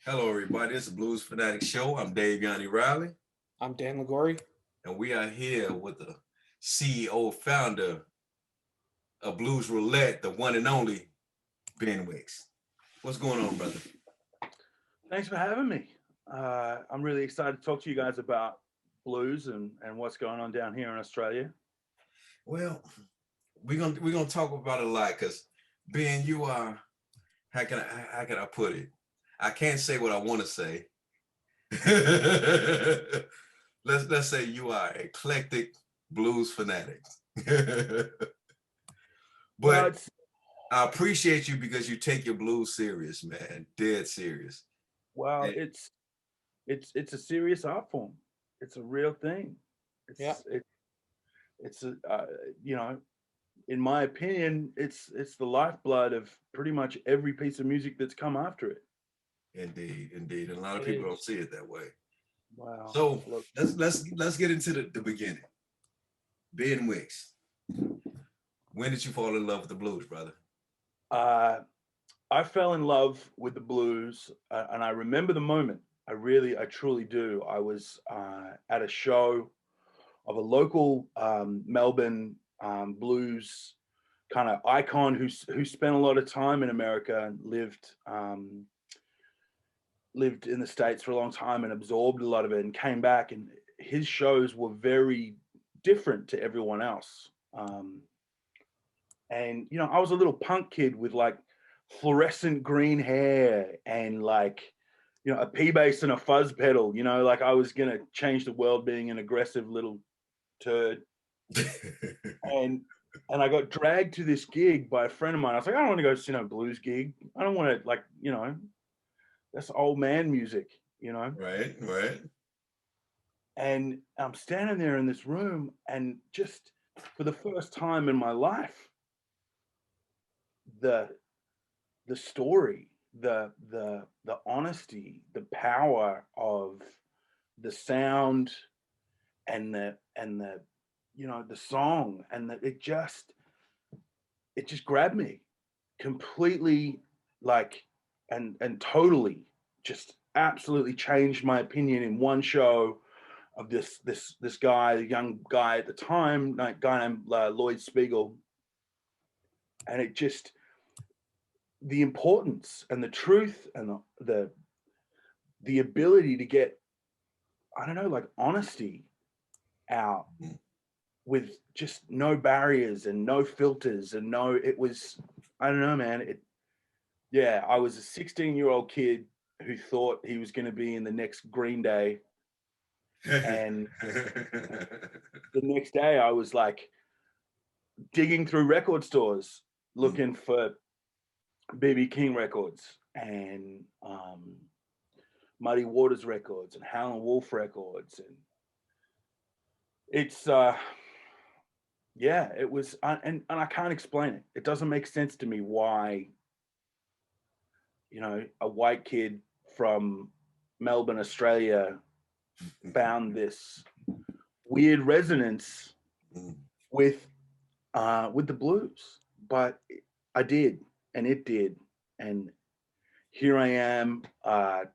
Hello, everybody. It's the Blues Fanatics Show. I'm Dave Yanni Riley, I'm Dan Ligori. and we are here with the CEO, founder of Blues Roulette, the one and only Ben Wicks. What's going on, brother? Thanks for having me. I'm really excited to talk to you guys about blues and what's going on down here in Australia. Well, we're gonna talk about it a lot because Ben, you are how can I put it? I can't say what I want to say. let's say you are eclectic blues fanatic. Well, But I appreciate you because you take your blues serious, man, dead serious. well, And it's a serious art form. It's a real thing. It's Yeah. it's a in my opinion, it's the lifeblood of pretty much every piece of music that's come after it. indeed, and a lot of It people don't is. see it that way. Wow. So Look, let's get into the beginning. Ben Wicks, when did you fall in love with the blues, brother? uh, I fell in love with the blues, and I remember the moment. I truly do. I was at a show of a local Melbourne blues kind of icon who spent a lot of time in America and lived in the States for a long time and absorbed a lot of it and came back, and his shows were very different to everyone else. And I was a little punk kid with like fluorescent green hair and like a P bass and a fuzz pedal. Like I was gonna change the world, being an aggressive little turd. And I got dragged to this gig by a friend of mine. I was like, I don't want to go to a blues gig. I don't want to, like, that's old man music. Right. And I'm standing there in this room, and just for the first time in my life, the story, the honesty, the power of the sound and the song, and it just grabbed me completely, like, and totally, just absolutely changed my opinion in one show of this guy, a young guy at the time, like guy named Lloyd Spiegel. And it just, the importance and the truth and the ability to get, I don't know, like honesty out with just no barriers and no filters and it was, I don't know, man. Yeah, I was a 16-year-old kid who thought he was going to be in the next Green Day. And the next day I was like digging through record stores looking for BB King records and Muddy Waters records and Howlin' Wolf records. And it's, yeah, it was, and I can't explain it. It doesn't make sense to me why, a white kid from Melbourne, Australia, found this weird resonance with the blues, but I did, and it did, and here I am,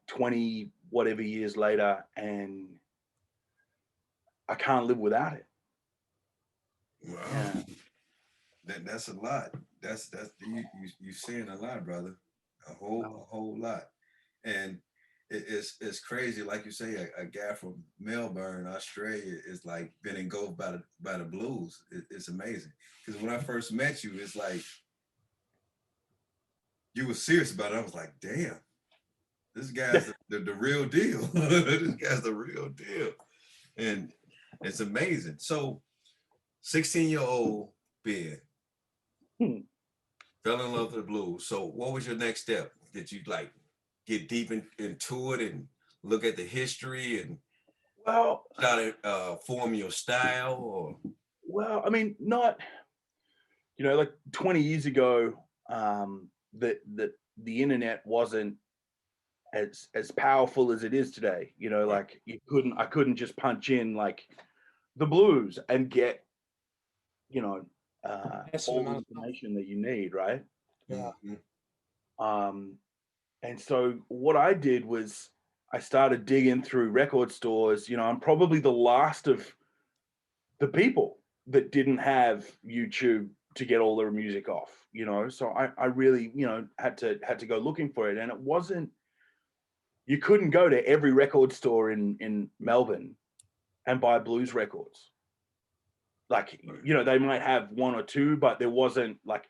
20 whatever years later, and I can't live without it. Wow. Yeah. That's a lot. That's you saying a lot, brother. A whole lot. And it's crazy, like you say, a guy from Melbourne, Australia, is like been engulfed by the blues. It's amazing. Because when I first met you, it's like you were serious about it. I was like, damn, this guy's the real deal. This guy's the real deal. And it's amazing. So 16-year-old Ben fell in love with the blues. So what was your next step? Did you like get deep into it and look at the history and Well, try to form your style? Or I mean, not, like 20 years ago, the internet wasn't as powerful as it is today. Like I couldn't just punch in like the blues and get, you know, Massive all the amount of stuff. information that you need, right? Yeah. Mhm. Um, And so what I did was I started digging through record stores. You know, I'm probably the last of the people that didn't have YouTube to get all their music off, you know. So I really, you know, had to go looking for it. And it wasn't, you couldn't go to every record store in Melbourne and buy blues records. Like, you know, they might have one or two, but there wasn't like,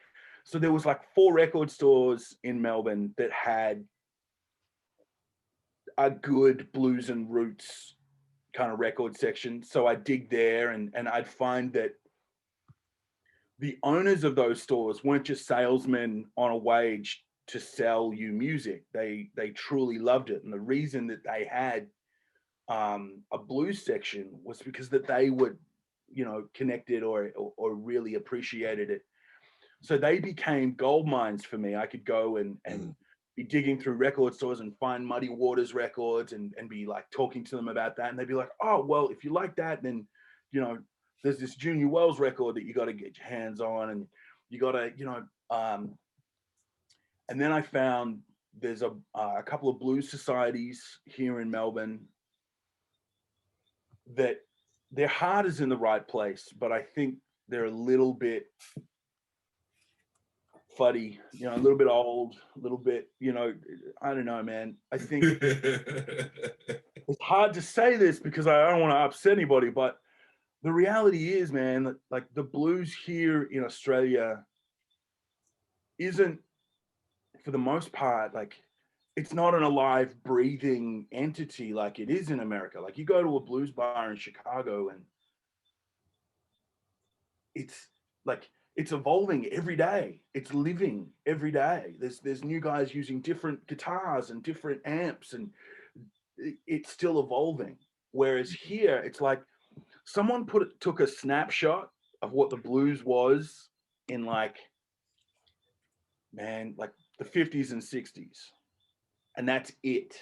so there was like 4 record stores in Melbourne that had a good blues and roots kind of record section. So I dig there, and I'd find that the owners of those stores weren't just salesmen on a wage to sell you music. They truly loved it. And the reason that they had a blues section was because that they would, you know, connected or really appreciated it. So they became gold mines for me. I could go and be digging through record stores and find Muddy Waters records and be like talking to them about that. And they'd be like, oh, well, if you like that, then, you know, there's this Junior Wells record that you got to get your hands on, and you got to, you know, and then I found there's a couple of blues societies here in Melbourne that their heart is in the right place, but I think they're a little bit fuddy, you know, a little bit old, a little bit, you know, I don't know, man. I think it's hard to say this because I don't want to upset anybody, but the reality is, man, like the blues here in Australia isn't, for the most part, like it's not an alive, breathing entity like it is in America. Like you go to a blues bar in Chicago and it's like it's evolving every day. It's living every day. There's new guys using different guitars and different amps, and it's still evolving. Whereas here, it's like someone took a snapshot of what the blues was in like, man, like the 50s and 60s, and that's it.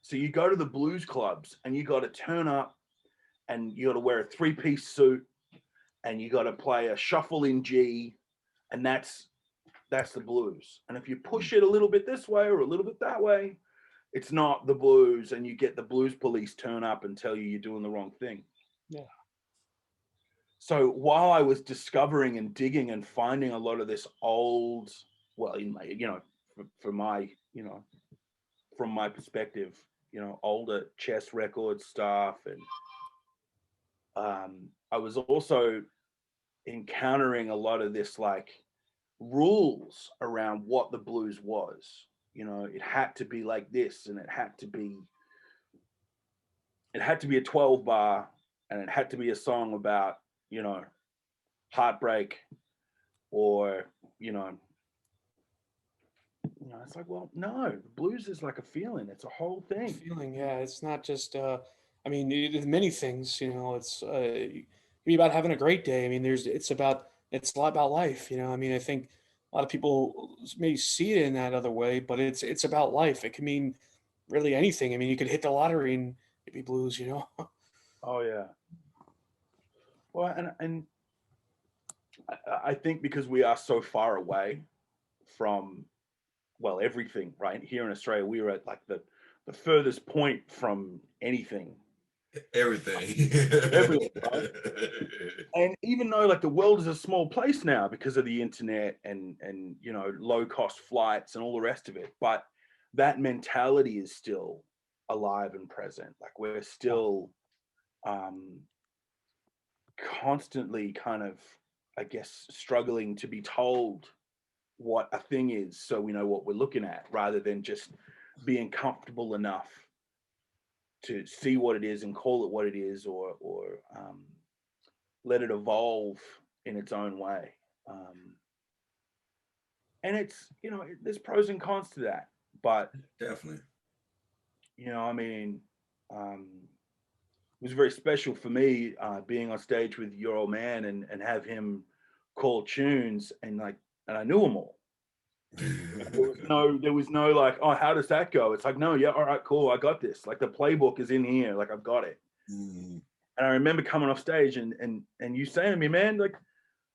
So you go to the blues clubs and you got to turn up and you got to wear a 3-piece suit and you got to play a shuffle in G, and that's the blues. And if you push it a little bit this way or a little bit that way, it's not the blues, and you get the blues police turn up and tell you you're doing the wrong thing. Yeah. So while I was discovering and digging and finding a lot of this old, well, in my, you know, for my, you know, from my perspective, you know, older chess record stuff, and I was also encountering a lot of this like rules around what the blues was. You know, it had to be like this, and it had to be a 12 bar, and it had to be a song about, you know, heartbreak, or it's like, well, no, blues is like a feeling. It's a whole thing. Feeling, yeah. It's not just. I mean, many things. You know, it's be about having a great day. I mean, it's a lot about life. You know, I mean, I think a lot of people may see it in that other way, but it's about life. It can mean really anything. I mean, you could hit the lottery and it'd be blues. You know. Oh yeah. Well, and I think because we are so far away from, well, everything, right? Here in Australia, we are at like the furthest point from anything. Everything. Everything, right? And even though like the world is a small place now because of the internet and you know, low cost flights and all the rest of it, but that mentality is still alive and present. Like we're still constantly kind of, I guess, struggling to be told what a thing is so we know what we're looking at, rather than just being comfortable enough to see what it is and call it what it is, or let it evolve in its own way. And it's, you know, there's pros and cons to that, but definitely, you know, I mean, it was very special for me being on stage with your old man and have him call tunes, and I knew them all. There was no like, oh, how does that go? It's like, no, yeah, all right, cool, I got this. Like the playbook is in here, like I've got it. And I remember coming off stage and you saying to me, man, like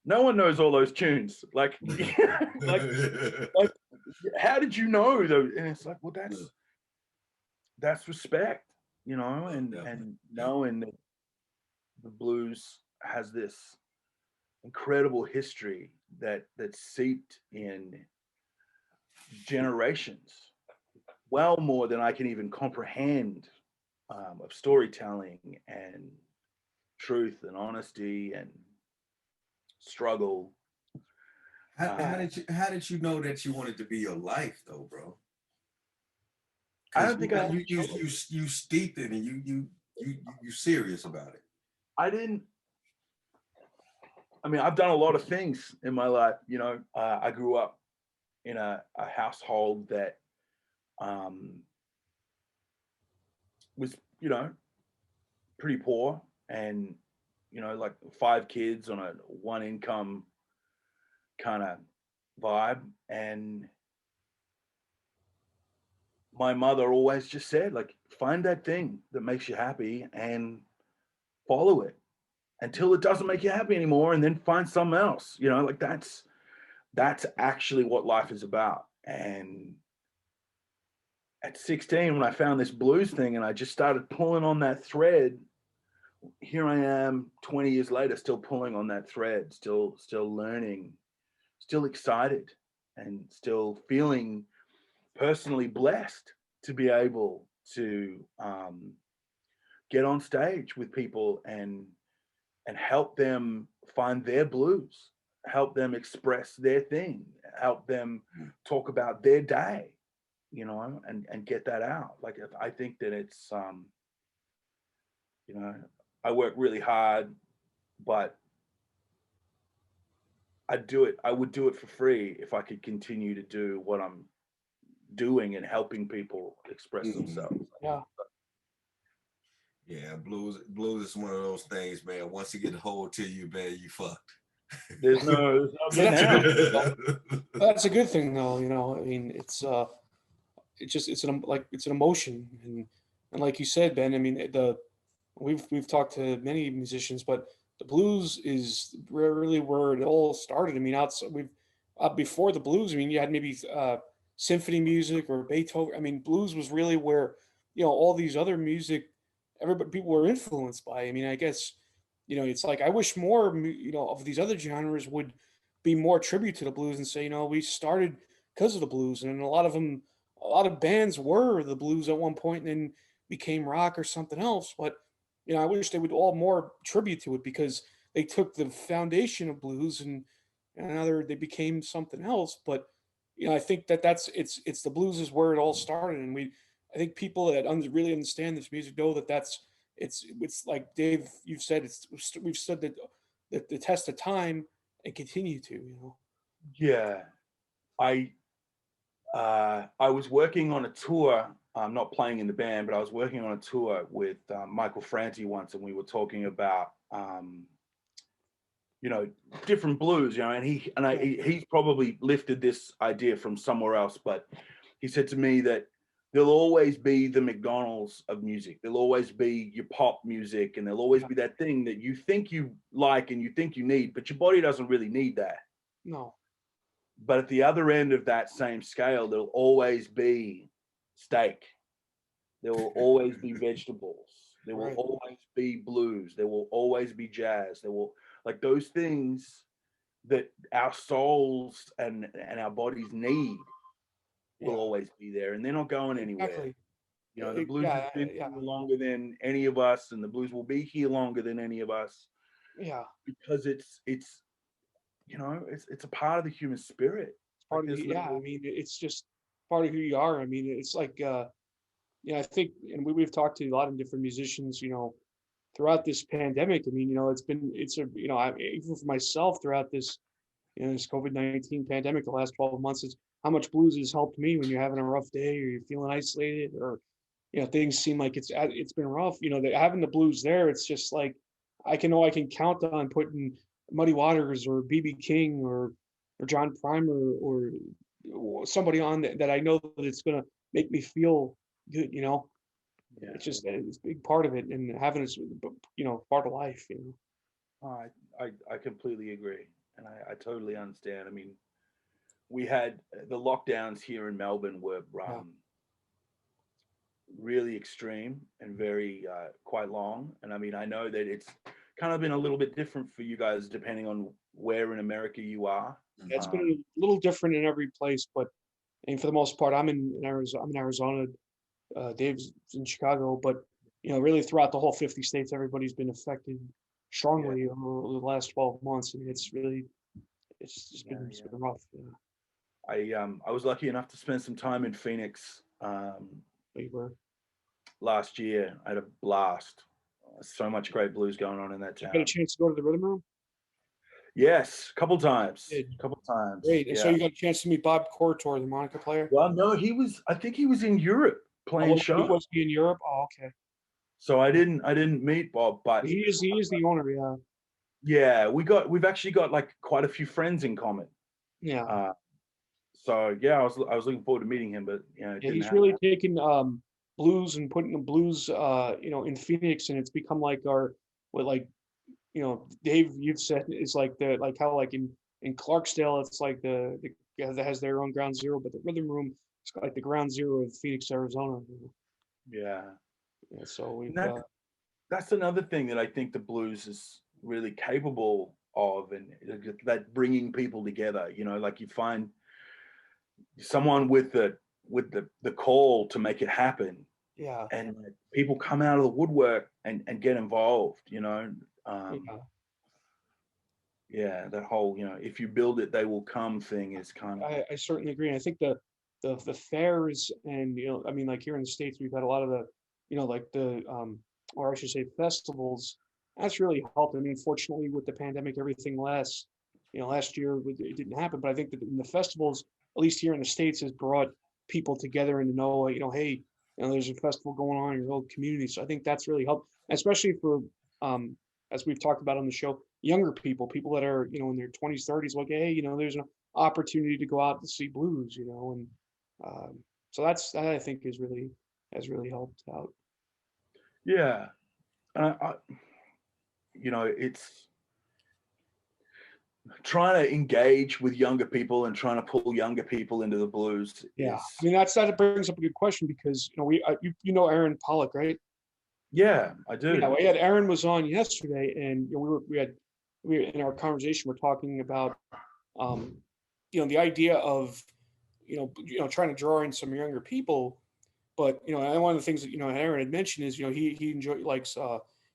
no one knows all those tunes. Like, like how did you know though? And it's like, well, that's respect, you know, Definitely. and Yeah. knowing that the blues has this incredible history that seeped in generations, well more than I can even comprehend, of storytelling and truth and honesty and struggle. How did you know that you wanted to be your life though, bro? I Because don't think I had a you choice. you steeped it and you serious about it. I didn't. I mean, I've done a lot of things in my life. You know, I grew up in a household that um, was, you know, pretty poor, and you know, like 5 kids on a one income kind of vibe. And my mother always just said, like, find that thing that makes you happy and follow it until it doesn't make you happy anymore, and then find something else. You know, like that's actually what life is about. And at 16, when I found this blues thing and I just started pulling on that thread, here I am 20 years later, still pulling on that thread, still learning, still excited, and still feeling personally blessed to be able to get on stage with people and help them find their blues, help them express their thing, help them talk about their day, you know, and get that out. Like, I think that it's you know, I work really hard, but I would do it for free if I could continue to do what I'm doing and helping people express themselves. Yeah. Yeah, blues is one of those things, man. Once you get a hold to you, man, you fucked. There's no getting That's a out. good thing, though. That's a good thing, though. You know, I mean, it's just it's an emotion, and like you said, Ben. I mean, we've talked to many musicians, but the blues is really where it all started. I mean, outside we've before the blues. I mean, you had maybe symphony music or Beethoven. I mean, blues was really where all these other music, everybody people were influenced by. I mean, I guess it's like I wish more of these other genres would be more tribute to the blues and say we started because of the blues, and a lot of bands were the blues at one point and then became rock or something else. But I wish they would all more tribute to it because they took the foundation of blues and now they became something else. But I think it's the blues is where it all started, and I think people that really understand this music know it's like Dave, you've said we've stood the test of time and continue to. Yeah, I I was working on a tour. I'm not playing in the band, but I was working on a tour with Michael Franti once, and we were talking about you know, different blues, you know, and he's probably lifted this idea from somewhere else, but he said to me that there'll always be the McDonald's of music. There'll always be your pop music, and there'll always be that thing that you think you like and you think you need, but your body doesn't really need that. No. But at the other end of that same scale, there'll always be steak. There will always be vegetables. There will Right. always be blues. There will always be jazz. There will, like, those things that our souls and our bodies need will Yeah. always be there, and they're not going anywhere. Exactly. You know, the blues has Yeah. been Yeah. here longer than any of us, and the blues will be here longer than any of us Yeah. because it's you know, it's a part of the human spirit. Like, Part of there's the yeah. I no, mean, it's just part of who you are. I mean, it's like I think, and we've talked to a lot of different musicians, throughout this pandemic. I mean, it's a even for myself throughout this this COVID-19 pandemic, the last 12 months is how much blues has helped me when you're having a rough day or you're feeling isolated or things seem like it's been rough. Having the blues there, it's just like I can count on putting Muddy Waters or BB King or John Primer or somebody on that I know that it's gonna make me feel good. yeah. It's a big part of it, and having it, part of life. I completely agree, and I totally understand. I mean, we had the lockdowns here in Melbourne were really extreme and very quite long. And I mean, I know that it's kind of been a little bit different for you guys depending on where in America you are. It's been a little different in every place, but for the most part, I'm in Arizona. I'm in Arizona. Dave's in Chicago, but really throughout the whole 50 states, everybody's been affected strongly over the last 12 months. I mean, it's just been, it's been rough. Yeah. I was lucky enough to spend some time in Phoenix last year. I had a blast. So much great blues going on in that town. You got a chance to go to the Rhythm Room? Yes, a couple times. Great. And so you got a chance to meet Bob Cortor, the harmonica player? Well, no, I think he was in Europe playing shows. Was he in Europe? Oh, okay. So I didn't meet Bob, but he is the owner, yeah. Yeah, we've actually got like quite a few friends in common. Yeah. So yeah, I was looking forward to meeting him, but he's really taken blues and putting the blues in Phoenix, and it's become like Dave, you've said it's like how in Clarksdale it's like the that has their own ground zero, but the Rhythm Room is like the ground zero of Phoenix, Arizona. Yeah. So that's another thing that I think the blues is really capable of, and that bringing people together. Like you find someone with the call to make it happen. Yeah. And people come out of the woodwork and get involved. Yeah, that whole if you build it, they will come thing is kind of. I certainly agree. And I think the fairs and I mean, like here in the States, we've had a lot of the like the or I should say festivals. That's really helped. I mean, fortunately, with the pandemic, everything last year it didn't happen. But I think that in the festivals, at least here in the States, has brought people together and to know, hey, there's a festival going on in your old community. So I think that's really helped, especially for, as we've talked about on the show, younger people that are, in their 20s, 30s, like, hey, there's an opportunity to go out and see blues, and so that I think has really helped out. Yeah. It's trying to engage with younger people and trying to pull younger people into the blues. Yeah, I mean that brings up a good question because Aaron Pollock, right? Yeah, I do. Yeah, Aaron was on yesterday, and we had in our conversation we're talking about the idea of trying to draw in some younger people, but and one of the things that Aaron had mentioned is he likes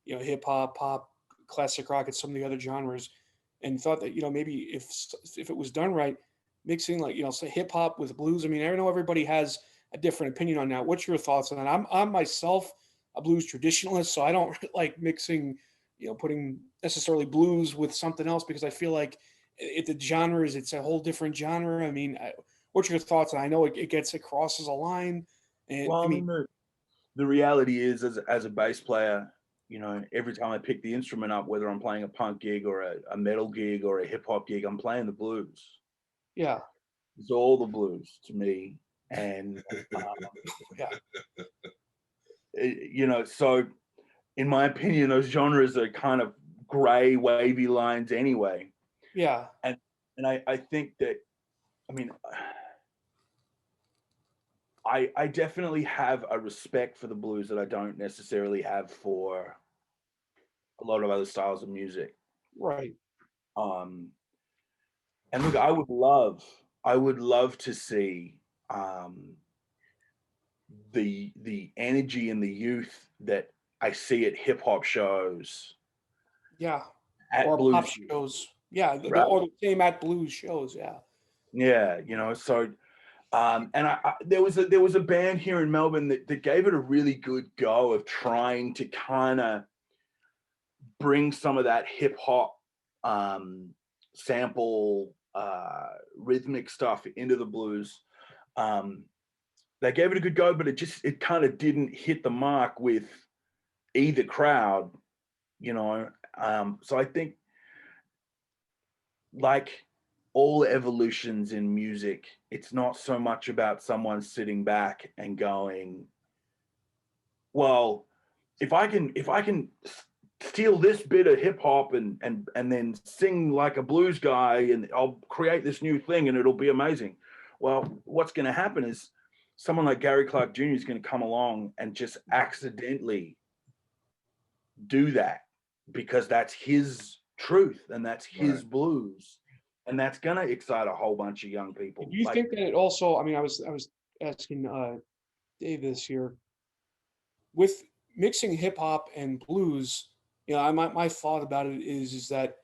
hip hop, pop, classic rock, and some of the other genres, and thought that maybe if it was done right, mixing like say hip hop with blues. I mean, I know everybody has a different opinion on that. What's your thoughts on that? I'm myself a blues traditionalist, so I don't like mixing, putting necessarily blues with something else because I feel like the genres, it's a whole different genre. I mean, what's your thoughts? And I know it crosses a line. And well, I mean, the reality is, as a bass player, every time I pick the instrument up, whether I'm playing a punk gig or a metal gig or a hip hop gig, I'm playing the blues. Yeah, it's all the blues to me, and so in my opinion, those genres are kind of gray, wavy lines anyway. Yeah, and I think that, I mean, I definitely have a respect for the blues that I don't necessarily have for a lot of other styles of music. Right. And look, I would love to see the energy and the youth that I see at hip hop shows. Yeah. Or blues pop shows. Yeah. Right? Or the same at blues shows. Yeah. Yeah. So, and there was a band here in Melbourne that gave it a really good go of trying to kind of bring some of that hip hop sample rhythmic stuff into the blues. They gave it a good go, but it kind of didn't hit the mark with either crowd, so I think, like all evolutions in music, it's not so much about someone sitting back and going, well, if I can steal this bit of hip hop and then sing like a blues guy, and I'll create this new thing and it'll be amazing. Well, what's going to happen is someone like Gary Clark Jr. is going to come along and just accidentally do that because that's his truth and that's his blues, and that's going to excite a whole bunch of young people. Do you think that it also, I mean, I was asking Dave this here, with mixing hip hop and blues, you know, my thought about it is that,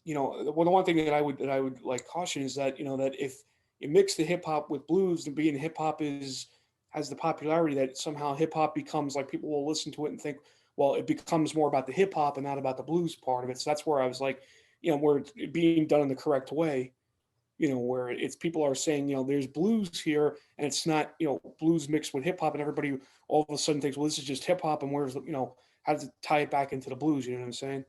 you know, the one thing that I would like caution is that, you know, that if you mix the hip hop with blues, and being hip hop has the popularity that somehow hip hop becomes like, people will listen to it and think, well, it becomes more about the hip hop and not about the blues part of it. So that's where I was like, you know, where it's being done in the correct way, you know, where it's people are saying, you know, there's blues here and it's not, you know, blues mixed with hip hop, and everybody all of a sudden thinks, well, this is just hip hop, and where's the, you know, how does it tie it back into the blues? You know what I'm saying?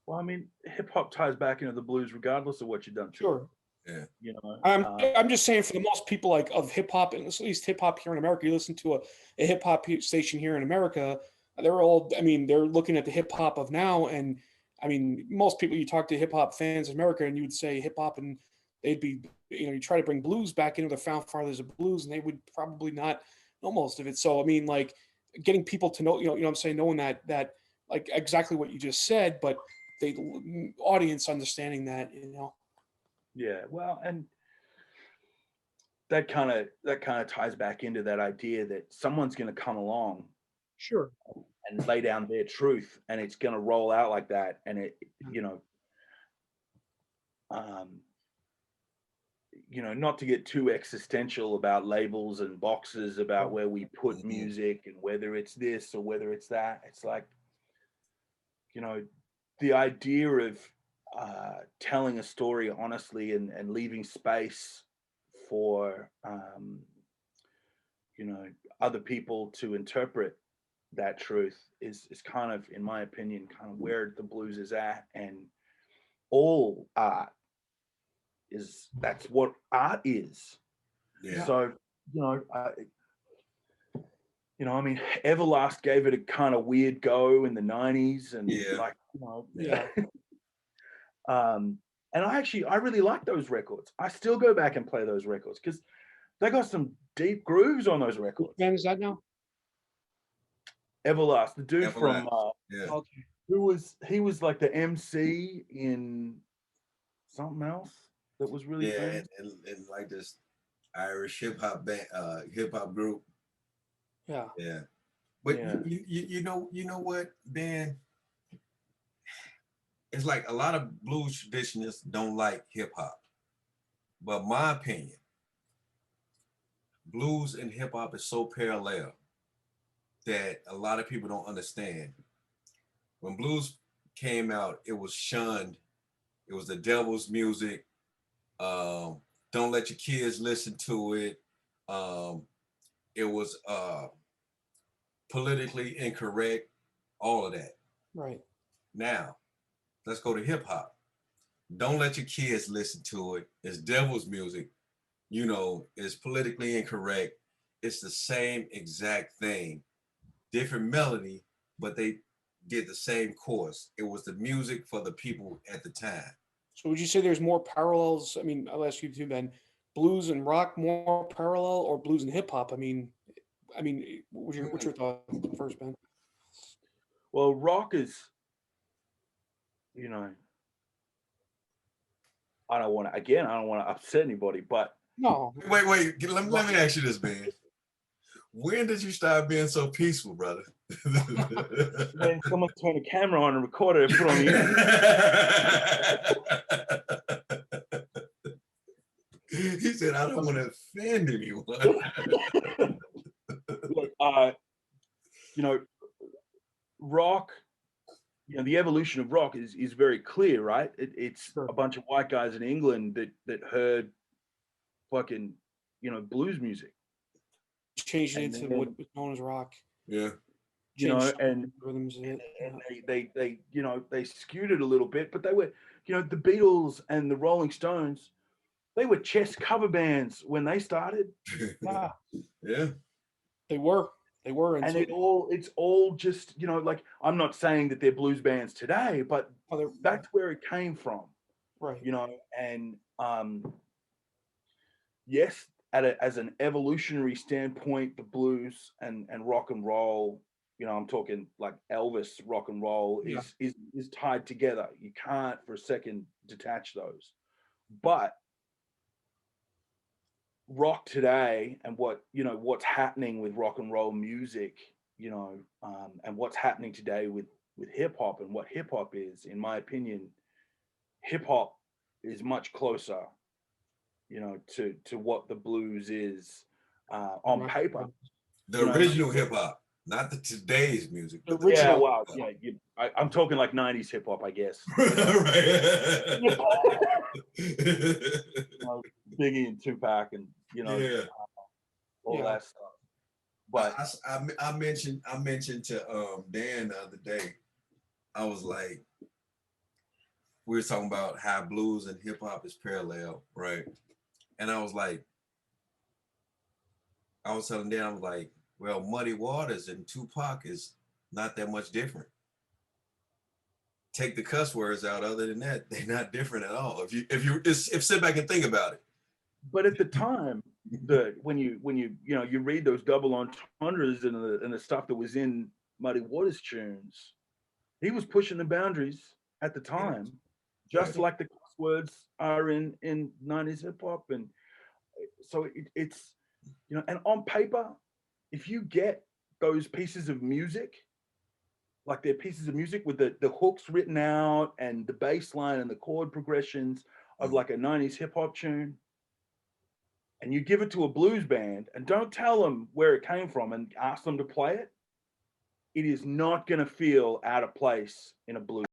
Well, I mean, hip hop ties back into the blues regardless of what you've done. Sure. Yeah. You know, I'm just saying, for the most people, like, of hip hop, and at least hip hop here in America, you listen to a hip hop station here in America, they're all, I mean, they're looking at the hip hop of now. And I mean, most people, you talk to hip hop fans in America and you would say hip hop, and they'd be, you know, you try to bring blues back into the found fathers of blues, and they would probably not know most of it. So, I mean, like, getting people to know, you know what I'm saying, knowing that, like, exactly what you just said, but the audience understanding that, you know. Yeah, well, and that kind of ties back into that idea that someone's going to come along, Sure, and lay down their truth, and it's going to roll out like that, and it, you know, not to get too existential about labels and boxes about where we put music and whether it's this or whether it's that. It's like, you know, the idea of telling a story honestly and leaving space for you know, other people to interpret that truth is kind of, in my opinion, kind of where the blues is at. And all art that's what art is. Yeah. So, I mean, Everlast gave it a kind of weird go in the 90s, and like, and I really like those records. I still go back and play those records because they got some deep grooves on those records. Which band is that now? Everlast, the dude from Okay. he was like the MC in something else that was really famous. And like this Irish hip hop band, hip hop group. Yeah. Yeah. But you know what, Ben? It's like a lot of blues traditionalists don't like hip hop. But my opinion, blues and hip hop is so parallel that a lot of people don't understand. When blues came out, it was shunned. It was the devil's music. Don't let your kids listen to it. It was politically incorrect, all of that. Right. Now, let's go to hip hop. Don't let your kids listen to it. It's devil's music. You know, it's politically incorrect. It's the same exact thing. Different melody, but they did the same course. It was the music for the people at the time. So would you say there's more parallels? I mean, I'll ask you too, Ben. Blues and rock more parallel, or blues and hip hop? I mean, what's your thought first, Ben? Well, rock is, you know, I don't want to upset anybody, but no. Wait, let me ask you this, Ben. When did you start being so peaceful, brother? When someone turned a camera on and recorded it, put on the internet. He said, "I don't want to offend anyone." Look, you know, rock. You know, the evolution of rock is very clear, right? It's a bunch of white guys in England that heard fucking, you know, blues music, changing it to what was known as rock. Yeah. You know, and rhythms they you know, they skewed it a little bit, but they were, you know, the Beatles and the Rolling Stones, they were chess cover bands when they started. Yeah. They were. They were, and it's all just, you know, like, I'm not saying that they're blues bands today, but that's where it came from, right. you know. And yes, as an evolutionary standpoint, the blues and rock and roll, you know, I'm talking like Elvis rock and roll is tied together. You can't for a second detach those. But rock today and what's happening with rock and roll music, you know, and what's happening today with hip hop and what hip hop is, in my opinion, hip hop is much closer, you know, to what the blues is on paper. The original hip hop, not the today's music. The original. Yeah, well, yeah, I'm talking like 90s hip hop, I guess. Biggie and Tupac and, you know, all that stuff. But I mentioned to Dan the other day, I was like, we were talking about how blues and hip hop is parallel, right? And I was telling Dan, I was like, well, Muddy Waters and Tupac is not that much different. Take the cuss words out. Other than that, they're not different at all. If sit back and think about it. But at the time, when you read those double entendres and the stuff that was in Muddy Waters tunes, he was pushing the boundaries at the time, just like the cuss words are in 90s hip hop. And so it's, you know, and on paper, if you get those pieces of music, like they're pieces of music with the hooks written out and the bass line and the chord progressions of like a 90s hip hop tune, and you give it to a blues band and don't tell them where it came from and ask them to play it, it is not going to feel out of place in a blues